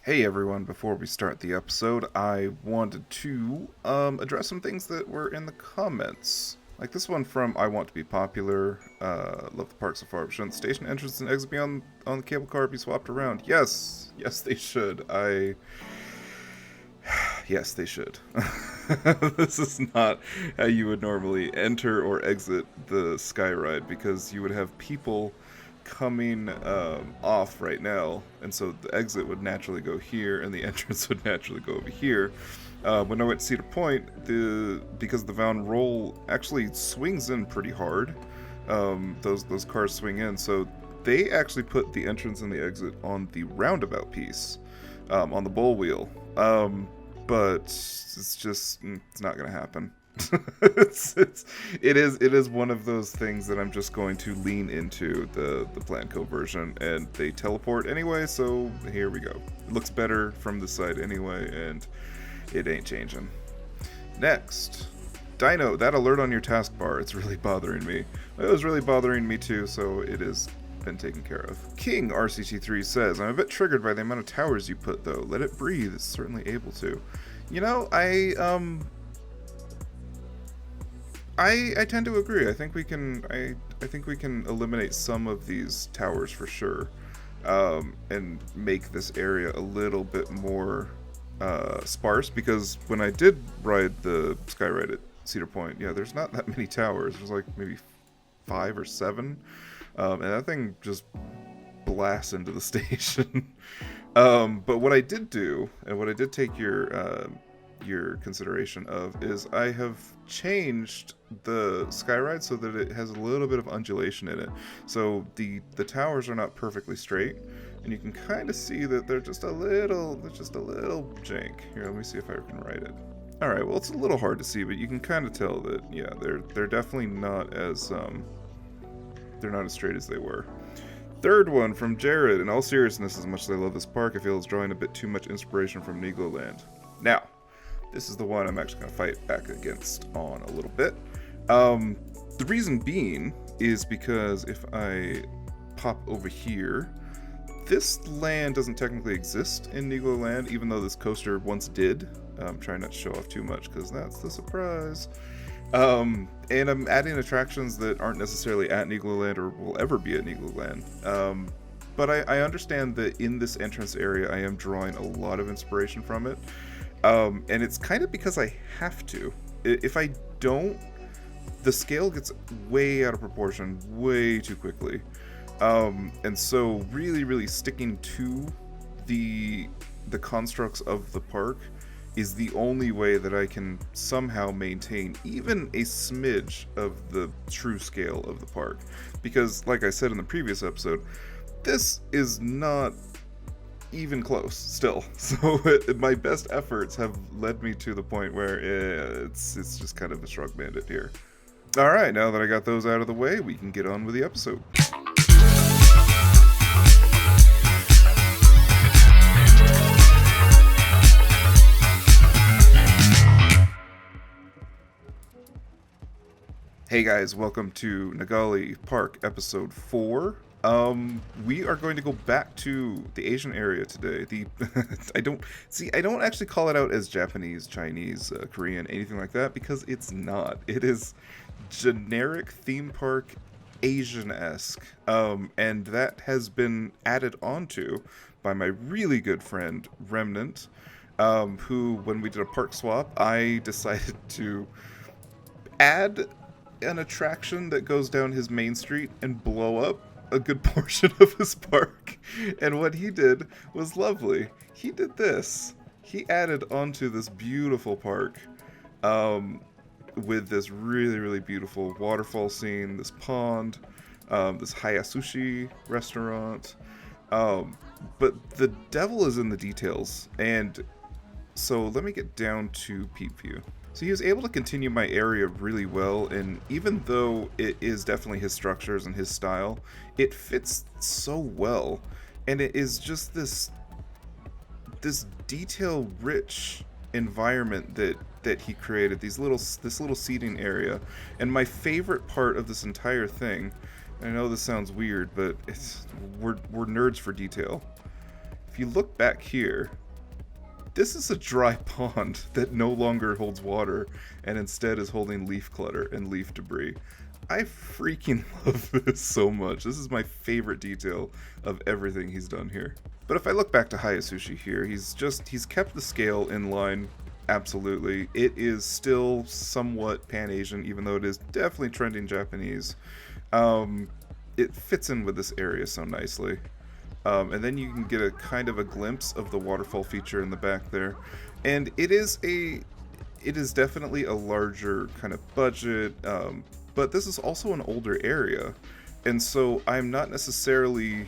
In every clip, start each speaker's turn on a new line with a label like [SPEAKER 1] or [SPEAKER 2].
[SPEAKER 1] Hey everyone, before we start the episode, I wanted to address some things that were in the comments. Like this one from I Want to Be Popular, love the park so far, but shouldn't station entrance and exit be on the cable car be swapped around? Yes they should. Yes they should. This is not how you would normally enter or exit the Sky Ride, because you would have people coming off right now, and so the exit would naturally go here and the entrance would naturally go over here. When I went to Cedar Point, because the Van Roll actually swings in pretty hard, those cars swing in, so they actually put the entrance and the exit on the roundabout piece, on the bowl wheel. But it's not gonna happen. It is one of those things that I'm just going to lean into the Planco version, and they teleport anyway, so here we go. It looks better from the side anyway, and it ain't changing. Next, Dino, that alert on your taskbar, it's really bothering me. It was really bothering me too, so it has been taken care of. King RCT3 says, I'm a bit triggered by the amount of towers you put though. Let it breathe, it's certainly able to. You know, I tend to agree. I think we can eliminate some of these towers for sure, and make this area a little bit more sparse. Because when I did ride the Sky Ride at Cedar Point, yeah, there's not that many towers. There's like maybe 5 or 7, and that thing just blasts into the station. But what I did do, and what I did take your consideration of, is I have changed the Sky Ride so that it has a little bit of undulation in it. So the towers are not perfectly straight, and you can kind of see that they're just a little jank. Here, let me see if I can write it. All right, well, it's a little hard to see, but you can kind of tell that, yeah, they're definitely not as they're not as straight as they were. Third one from Jared. In all seriousness, as much as I love this park, I feel it's drawing a bit too much inspiration from NigloLand. Now, this is the one I'm actually going to fight back against on a little bit. The reason being is because if I pop over here, this land doesn't technically exist in NigloLand, even though this coaster once did. I'm trying not to show off too much because that's the surprise. And I'm adding attractions that aren't necessarily at NigloLand or will ever be at NigloLand. But I understand that in this entrance area, I am drawing a lot of inspiration from it. And it's kind of because I have to. If I don't, the scale gets way out of proportion way too quickly. And so really sticking to the constructs of the park is the only way that I can somehow maintain even a smidge of the true scale of the park. Because, like I said in the previous episode, this is not even close still. So my best efforts have led me to the point where it's just kind of a shrug bandit here. Alright, now that I got those out of the way, we can get on with the episode. Hey guys, welcome to Nagali Park episode 4. We are going to go back to the Asian area today. I don't actually call it out as Japanese, Chinese, Korean, anything like that, because it's not. It is generic theme park Asian-esque, and that has been added onto by my really good friend Remnant, who, when we did a park swap, I decided to add an attraction that goes down his main street and blow up a good portion of his park. And what he did was lovely. He did this. He added onto this beautiful park, with this really beautiful waterfall scene, this pond, this Hayasushi restaurant. But the devil is in the details. And so let me get down to Peep View. So he was able to continue my area really well, and even though it is definitely his structures and his style, it fits so well, and it is just this detail-rich environment that he created. This little seating area, and my favorite part of this entire thing. I know this sounds weird, but we're nerds for detail. if you look back here, this is a dry pond that no longer holds water and instead is holding leaf clutter and leaf debris. I freaking love this so much. This is my favorite detail of everything he's done here. But if I look back to Hayasushi here, he's kept the scale in line. Absolutely. It is still somewhat Pan-Asian, even though it is definitely trending Japanese. It fits in with this area so nicely. And then you can get a kind of a glimpse of the waterfall feature in the back there. And it is definitely a larger kind of budget, but this is also an older area. And so I'm not necessarily,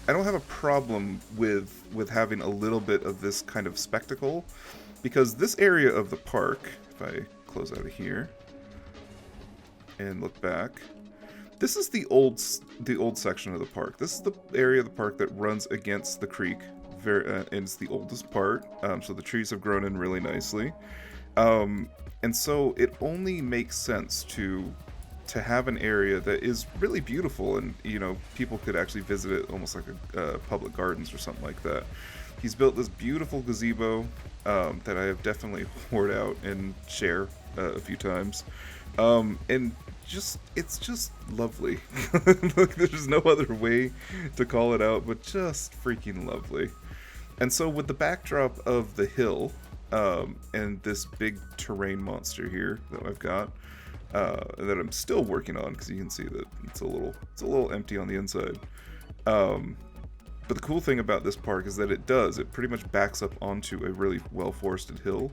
[SPEAKER 1] I don't have a problem with having a little bit of this kind of spectacle, because this area of the park, if I close out of here and look back, this is the old section of the park. This is the area of the park that runs against the creek, and it's the oldest part. So the trees have grown in really nicely, and so it only makes sense to have an area that is really beautiful, and people could actually visit it almost like a public gardens or something like that. He's built this beautiful gazebo that I have definitely poured out and share a few times, and it's just lovely. Look, there's no other way to call it out, but just freaking lovely. And so with the backdrop of the hill and this big terrain monster here that I've got, that I'm still working on, because you can see that it's a little empty on the inside. But the cool thing about this park is that it pretty much backs up onto a really well-forested hill.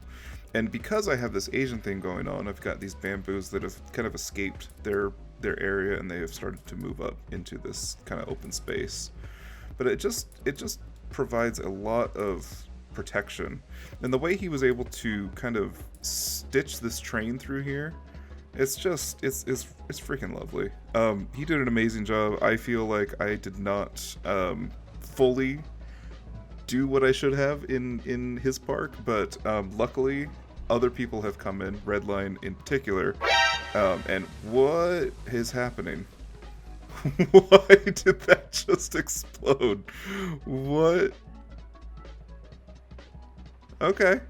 [SPEAKER 1] And because I have this Asian thing going on, I've got these bamboos that have kind of escaped their area, and they have started to move up into this kind of open space. But it just provides a lot of protection. And the way he was able to kind of stitch this train through here, it's freaking lovely. He did an amazing job. I feel like I did not fully do what I should have in his park, but luckily other people have come in, Redline in particular, and what is happening? Why did that just explode? What? Okay,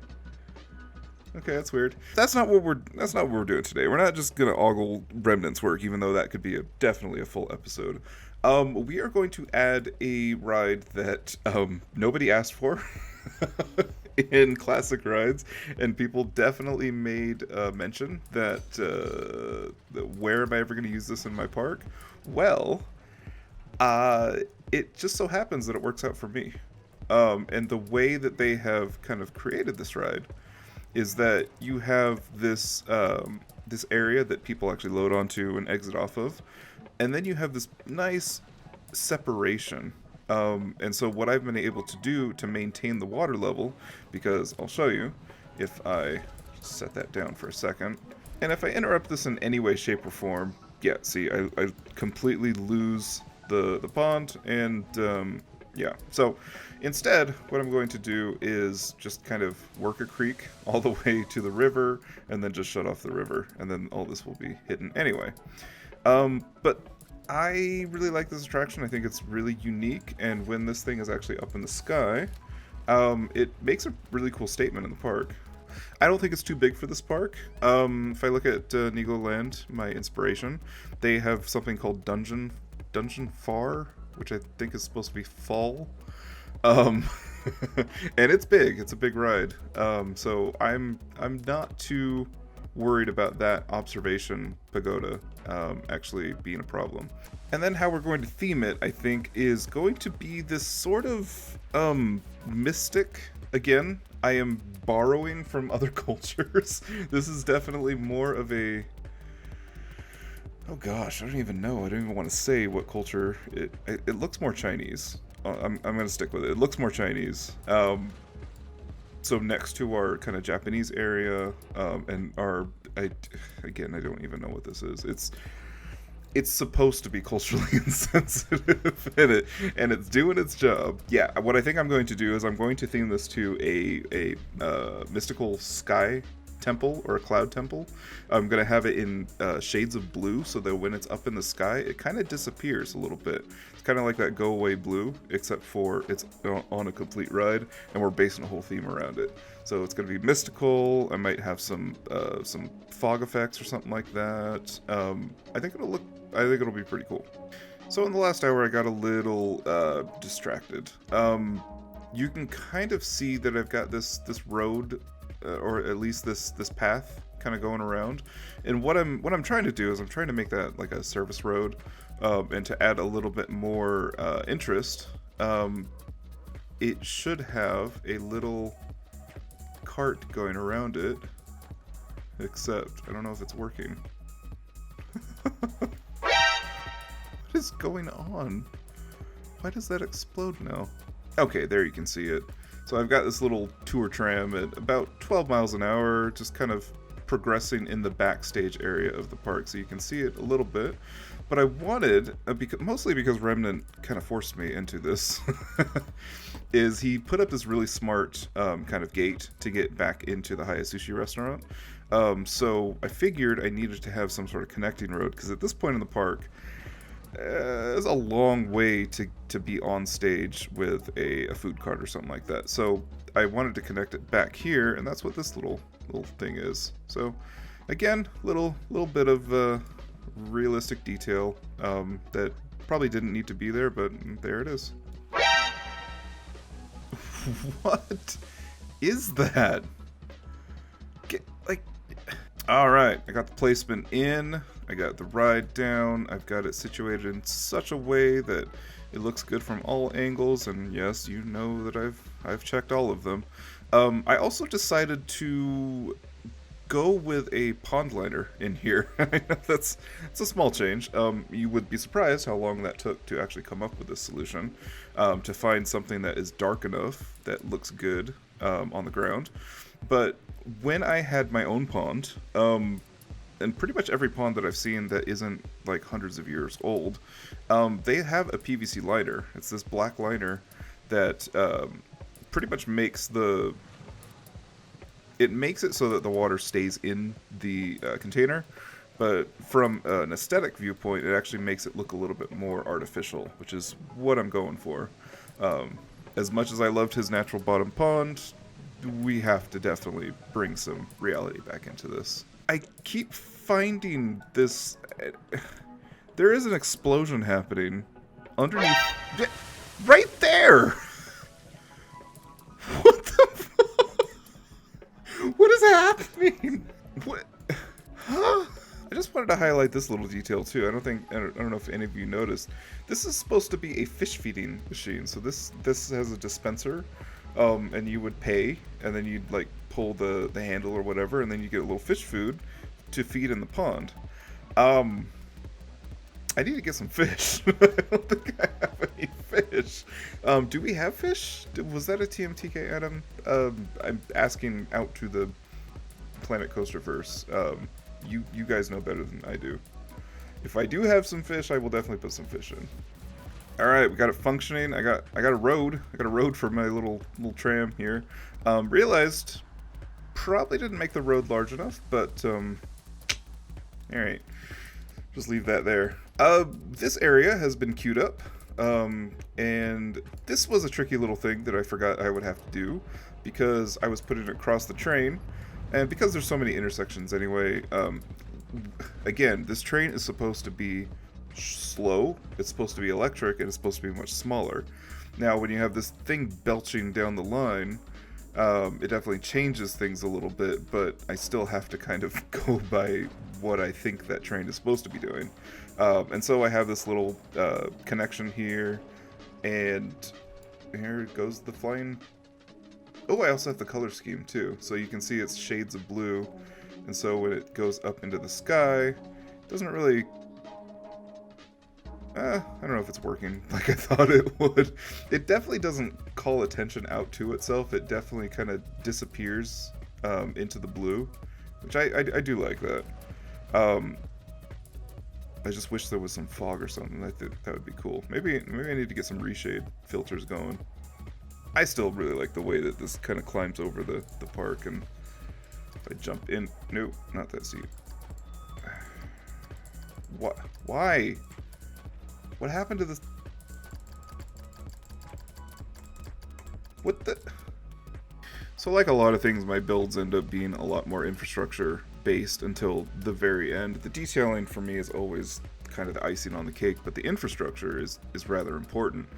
[SPEAKER 1] that's weird. That's not what we're doing today. We're not just gonna ogle Remnant's work, even though that could be definitely a full episode. We are going to add a ride that nobody asked for in classic rides, and people definitely made mention that where am I ever going to use this in my park? Well, it just so happens that it works out for me. And the way that they have kind of created this ride is that you have this this area that people actually load onto and exit off of, and then you have this nice separation. And so what I've been able to do to maintain the water level, because I'll show you if I set that down for a second, and if I interrupt this in any way, shape, or form, yeah, see, I completely lose the pond, and yeah. So instead, what I'm going to do is just kind of work a creek all the way to the river, and then just shut off the river, and then all this will be hidden anyway. But I really like this attraction. I think it's really unique, and when this thing is actually up in the sky, it makes a really cool statement in the park. I don't think it's too big for this park. If I look at NigloLand, my inspiration, they have something called Dungeon Far, which I think is supposed to be fall. And it's big. It's a big ride. So I'm not too worried about that observation pagoda actually being a problem. And then how we're going to theme it, I think, is going to be this sort of mystic. Again, I am borrowing from other cultures. This is definitely more of a, oh gosh, I don't even know. I don't even want to say what culture. It looks more Chinese. I'm going to stick with it. It looks more Chinese. So next to our kind of Japanese area, and I don't even know what this is. It's supposed to be culturally insensitive, and it's doing its job. Yeah, what I think I'm going to do is I'm going to theme this to a mystical sky temple or a cloud temple. I'm going to have it in shades of blue so that when it's up in the sky, it kind of disappears a little bit. It's kind of like that go away blue, except for it's on a complete ride, and we're basing a whole theme around it. So it's going to be mystical. I might have some fog effects or something like that. I think it'll be pretty cool. So in the last hour, I got a little distracted. You can kind of see that I've got this road, or at least this path, kind of going around. And what I'm trying to do is I'm trying to make that like a service road, and to add a little bit more interest. It should have a little cart going around it, except I don't know if it's working. What is going on? Why does that explode now? Okay, there you can see it. So I've got this little tour tram at about 12 miles an hour, just kind of progressing in the backstage area of the park, so you can see it a little bit. But I wanted, mostly because Remnant kind of forced me into this, is he put up this really smart kind of gate to get back into the Hiya Sushi restaurant. So I figured I needed to have some sort of connecting road, because at this point in the park, it's a long way to be on stage with a food cart or something like that. So I wanted to connect it back here, and that's what this little thing is. So again, little bit of realistic detail that probably didn't need to be there, but there it is. What is that? All right, I got the placement in. I got the ride down. I've got it situated in such a way that it looks good from all angles, and yes, you know that I've checked all of them. I also decided to go with a pond liner in here. It's a small change. You would be surprised how long that took to actually come up with this solution, to find something that is dark enough that looks good on the ground. But when I had my own pond, and pretty much every pond that I've seen that isn't like hundreds of years old, they have a PVC liner. It's this black liner that pretty much makes it so that the water stays in the container, but from an aesthetic viewpoint, it actually makes it look a little bit more artificial, which is what I'm going for. As much as I loved his natural bottom pond, we have to definitely bring some reality back into this. I keep finding this... There is an explosion happening underneath... Right there! What the fuck? What is happening? What? Huh? I just wanted to highlight this little detail too. I don't know if any of you noticed. This is supposed to be a fish feeding machine. So this has a dispenser, and you would pay, and then you'd like pull the handle or whatever, and then you get a little fish food to feed in the pond. I need to get some fish. I don't think I have any fish. Do we have fish? Was that a TMTK item? I'm asking out to the Planet Coasterverse. You guys know better than I do. If I do have some fish, I will definitely put some fish in. All right, we got it functioning. I got a road. I got a road for my little tram here. Realized probably didn't make the road large enough, but all right, just leave that there. This area has been queued up, and this was a tricky little thing that I forgot I would have to do because I was putting it across the train, and because there's so many intersections anyway. Again, this train is supposed to be slow, it's supposed to be electric, and it's supposed to be much smaller. Now, when you have this thing belching down the line, it definitely changes things a little bit, but I still have to kind of go by what I think that train is supposed to be doing. And so I have this little connection here, and here goes the flying... Oh, I also have the color scheme too, so you can see it's shades of blue, and so when it goes up into the sky, it doesn't really... I don't know if it's working like I thought it would. It definitely doesn't call attention out to itself. It definitely kind of disappears into the blue, which I do like that. I just wish there was some fog or something. I think that would be cool. Maybe I need to get some reshade filters going. I still really like the way that this kind of climbs over the park, and If I jump in... No, not that seat. What? Why? What happened to this? What the... So like a lot of things, my builds end up being a lot more infrastructure based until the very end. The detailing for me is always kind of the icing on the cake, but the infrastructure is rather important.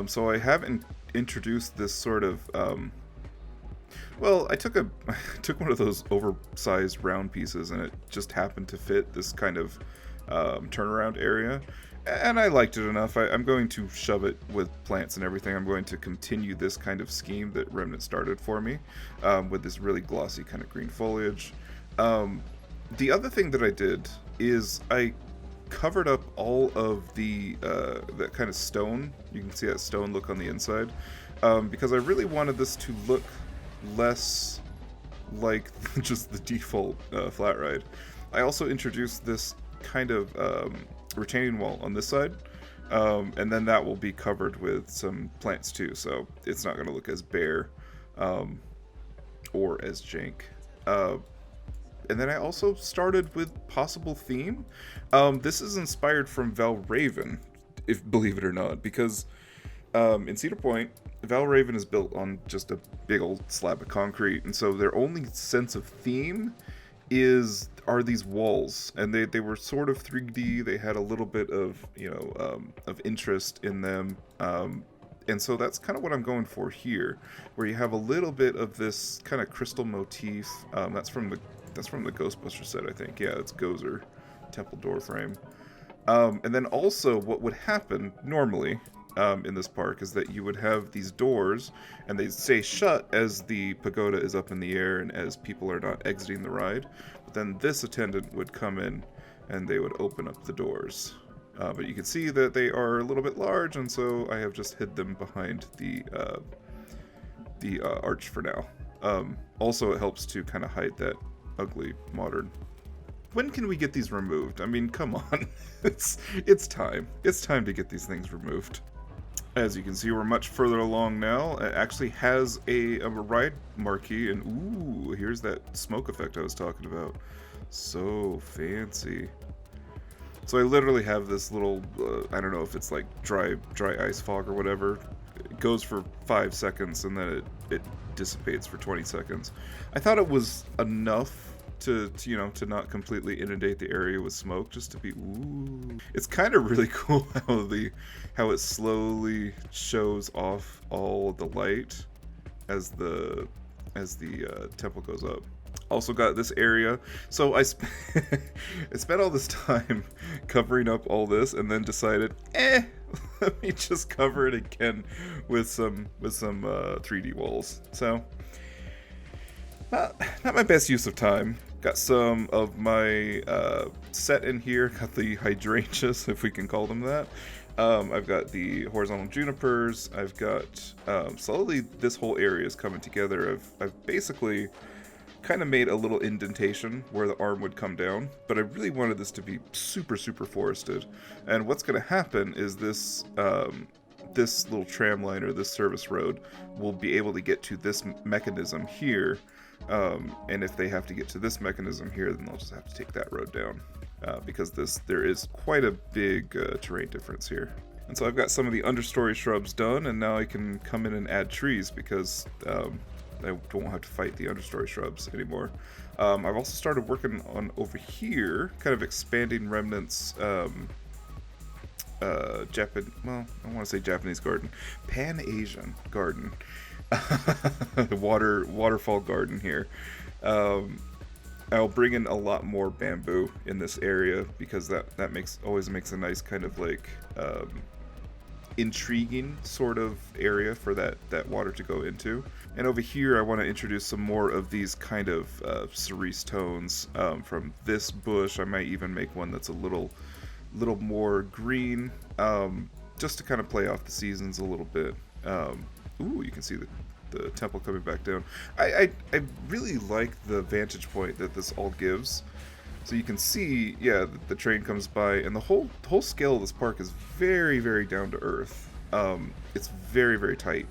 [SPEAKER 1] So I haven't introduced this sort of... well, I took one of those oversized round pieces, and it just happened to fit this kind of turnaround area, and I liked it enough. I'm going to shove it with plants and everything. I'm going to continue this kind of scheme that Remnant started for me, with this really glossy kind of green foliage. The other thing that I did is I covered up all of the that kind of stone. You can see that stone look on the inside, because I really wanted this to look less like just the default flat ride. I also introduced this kind of retaining wall on this side, and then that will be covered with some plants too, so it's not going to look as bare or as jank. And then I also started with possible theme. This is inspired from Valraven, if believe it or not, because in Cedar Point, Valraven is built on just a big old slab of concrete, and so their only sense of theme are these walls, and they were sort of 3D. They had a little bit of of interest in them, and so that's kind of what I'm going for here, where you have a little bit of this kind of crystal motif. That's from the Ghostbuster set, I think. Yeah, it's Gozer temple door frame. And then also what would happen normally in this park is that you would have these doors, and they stay shut as the pagoda is up in the air and as people are not exiting the ride. But then this attendant would come in and they would open up the doors. But you can see that they are a little bit large, and so I have just hid them behind the arch for now. Also, it helps to kind of hide that ugly modern. When can we get these removed? I mean, come on. It's time. It's time to get these things removed. As you can see, we're much further along now. It actually has a ride marquee, and ooh, here's that smoke effect I was talking about. So fancy. So I literally have this little, I don't know if it's like dry ice fog or whatever. It goes for 5 seconds, and then it dissipates for 20 seconds. I thought it was enough to not completely inundate the area with smoke, just to be ooh. It's kind of really cool how it slowly shows off all the light as the temple goes up. Also got this area, so I spent all this time covering up all this, and then decided, let me just cover it again with some 3D walls. So not my best use of time. Got some of my set in here. Got the hydrangeas, if we can call them that. I've got the horizontal junipers. I've got slowly this whole area is coming together. I've basically kind of made a little indentation where the arm would come down, but I really wanted this to be super forested. And what's going to happen is this little tram line or this service road will be able to get to this mechanism here. And if they have to get to this mechanism here, then they'll just have to take that road down, because there is quite a big terrain difference here. And so I've got some of the understory shrubs done, and now I can come in and add trees, because I don't have to fight the understory shrubs anymore. I've also started working on over here, kind of expanding Remnant's I don't want to say Japanese garden, Pan-Asian garden. Waterfall garden here. I'll bring in a lot more bamboo in this area, because that always makes a nice kind of like intriguing sort of area for that water to go into. And over here I want to introduce some more of these kind of cerise tones from this bush. I might even make one that's a little more green, just to kind of play off the seasons a little bit. Ooh, you can see the temple coming back down. I really like the vantage point that this all gives. So you can see, yeah, the train comes by, and the whole scale of this park is very down to earth. It's very tight.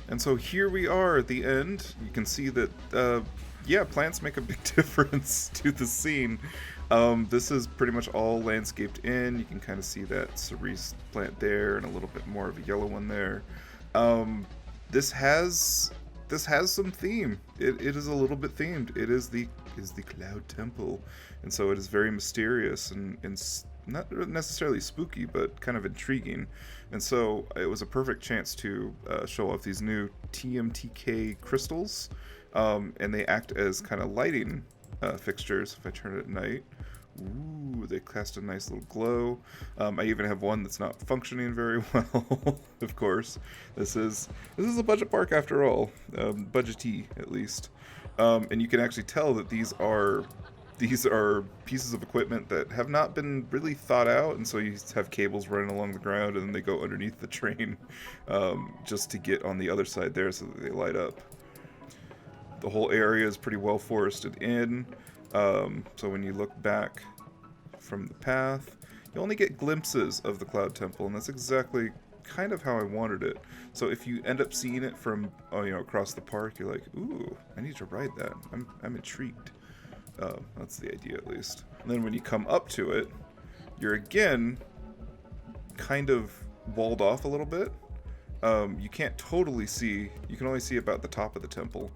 [SPEAKER 1] And so here we are at the end. You can see that Yeah, plants make a big difference to the scene. This is pretty much all landscaped in. You can kind of see that cerise plant there and a little bit more of a yellow one there. Um, this has some theme. It is a little bit themed. It is the Cloud Temple, and so it is very mysterious and not necessarily spooky, but kind of intriguing. And so it was a perfect chance to show off these new TMTK crystals, and they act as kind of lighting fixtures. If I turn it at night, ooh, they cast a nice little glow. I even have one that's not functioning very well. Of course, this is a budget park after all, budget-y at least. And you can actually tell that these are pieces of equipment that have not been really thought out, and so you have cables running along the ground, and then they go underneath the train just to get on the other side there so that they light up. The whole area is pretty well forested in, so when you look back from the path, you only get glimpses of the Cloud Temple, and that's exactly kind of how I wanted it. So if you end up seeing it from across the park, you're like, ooh, I need to ride that. I'm intrigued. That's the idea, at least. And then when you come up to it, you're again kind of walled off a little bit. You can't totally see. You can only see about the top of the temple.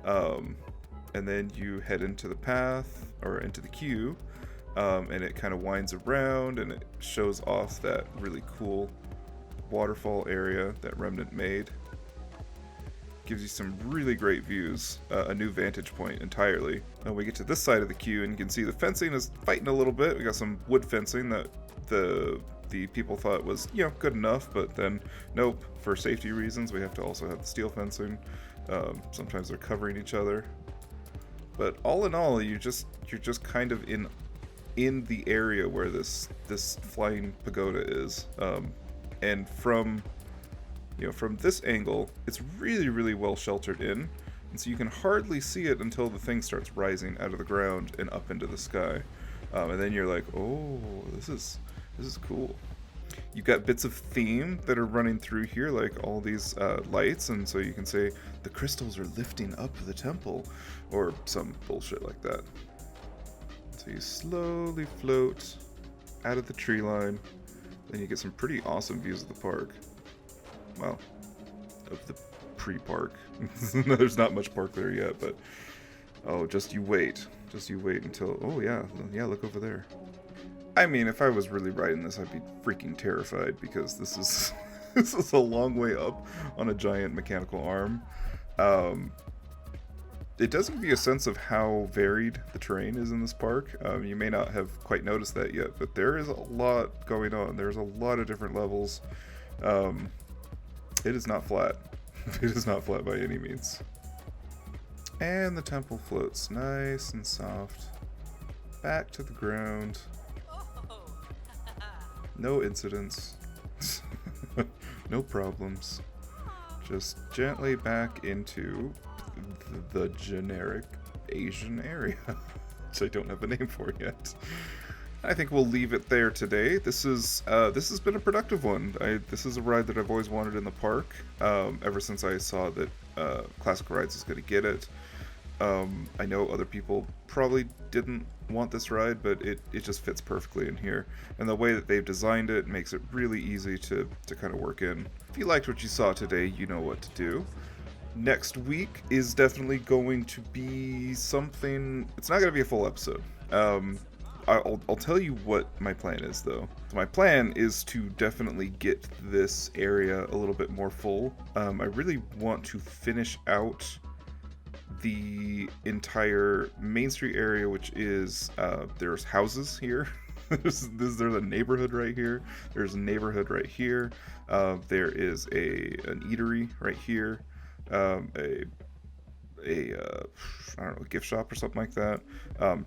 [SPEAKER 1] And then you head into the path, or into the queue, and it kind of winds around, and it shows off that really cool waterfall area that Remnant made. Gives you some really great views, a new vantage point entirely. And we get to this side of the queue, and you can see the fencing is fighting a little bit. We got some wood fencing that the people thought was, good enough, but then nope, for safety reasons we have to also have the steel fencing. Sometimes they're covering each other, but all in all, you're just kind of in the area where this flying pagoda is, and from this angle, it's really, really well sheltered in, and so you can hardly see it until the thing starts rising out of the ground and up into the sky, and then you're like, oh, this is cool. You've got bits of theme that are running through here, like all these lights, and so you can say the crystals are lifting up the temple, or some bullshit like that. So you slowly float out of the tree line, then you get some pretty awesome views of the park. Well, of the pre-park. There's not much park there yet, but oh, just you wait until, oh yeah, look over there. I mean, if I was really riding this, I'd be freaking terrified, because this is this is a long way up on a giant mechanical arm. It does give you a sense of how varied the terrain is in this park. You may not have quite noticed that yet, but there is a lot going on. There's a lot of different levels. It is not flat. It is not flat by any means. And the temple floats nice and soft back to the ground. No incidents. No problems. Just gently back into the generic Asian area, which I don't have a name for yet. I think we'll leave it there today. This has been a productive one. This is a ride that I've always wanted in the park, ever since I saw that Classic Rides is going to get it. I know other people probably didn't want this ride, but it just fits perfectly in here. And the way that they've designed it makes it really easy to kind of work in. If you liked what you saw today, you know what to do. Next week is definitely going to be something. It's not going to be a full episode. I'll tell you what my plan is, though. So my plan is to definitely get this area a little bit more full. I really want to finish out the entire Main Street area, which is, there's houses here. there's a neighborhood right here. There's a neighborhood right here. There is an eatery right here. I don't know, gift shop or something like that.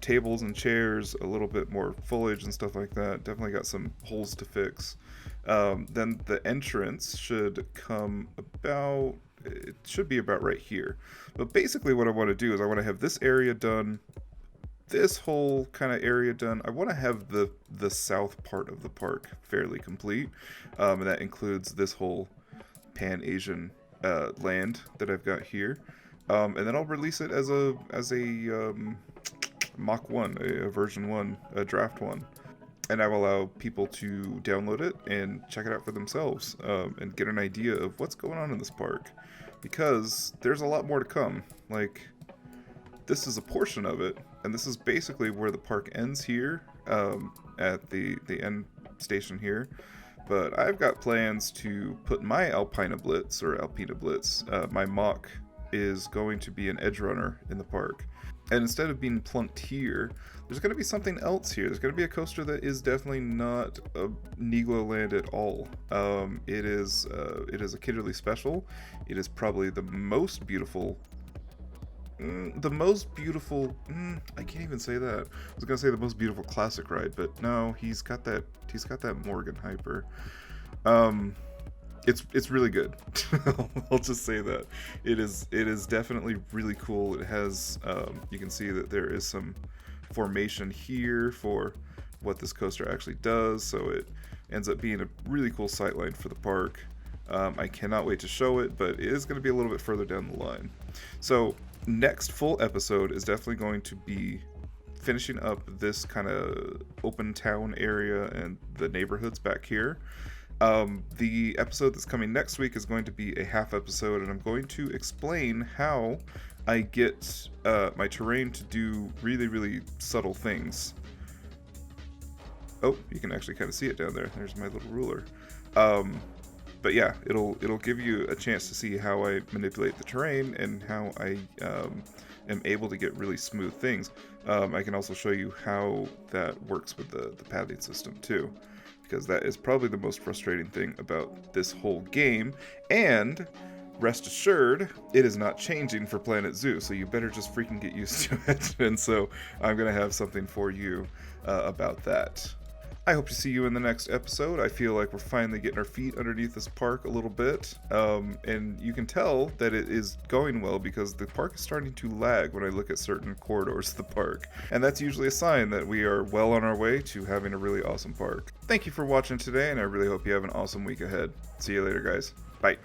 [SPEAKER 1] Tables and chairs, a little bit more foliage and stuff like that. Definitely got some holes to fix. Then the entrance should come about, it should be about right here. But basically what I want to do is I want to have this area done, this whole kind of area done. I want to have the south part of the park fairly complete. And that includes this whole Pan-Asian land that I've got here. And then I'll release it as a Mach 1, a version 1, a draft 1. And I will allow people to download it and check it out for themselves, and get an idea of what's going on in this park. Because there's a lot more to come. Like, this is a portion of it, and this is basically where the park ends here, at the end station here. But I've got plans to put my Alpina Blitz, my mock is going to be an edge runner in the park. And instead of being plunked here, there's going to be something else here. There's going to be a coaster that is definitely not a NigloLand at all. It is a Kinderly special. It is probably the most beautiful. I can't even say that. I was gonna say the most beautiful classic ride, but no, he's got that Morgan Hyper. It's really good. I'll just say that it is definitely really cool. It has you can see that there is some formation here for what this coaster actually does, so it ends up being a really cool sightline for the park. I cannot wait to show it, but it is going to be a little bit further down the line. So next full episode is definitely going to be finishing up this kind of open town area and the neighborhoods back here. The episode that's coming next week is going to be a half episode, and I'm going to explain how I get my terrain to do really, really subtle things. Oh, you can actually kind of see it down there. There's my little ruler. But yeah, it'll give you a chance to see how I manipulate the terrain and how I am able to get really smooth things. I can also show you how that works with the pathing system too, because that is probably the most frustrating thing about this whole game. And rest assured, it is not changing for Planet Zoo, so you better just freaking get used to it. And so I'm going to have something for you about that. I hope to see you in the next episode. I feel like we're finally getting our feet underneath this park a little bit. And you can tell that it is going well because the park is starting to lag when I look at certain corridors of the park. And that's usually a sign that we are well on our way to having a really awesome park. Thank you for watching today, and I really hope you have an awesome week ahead. See you later, guys. Bye.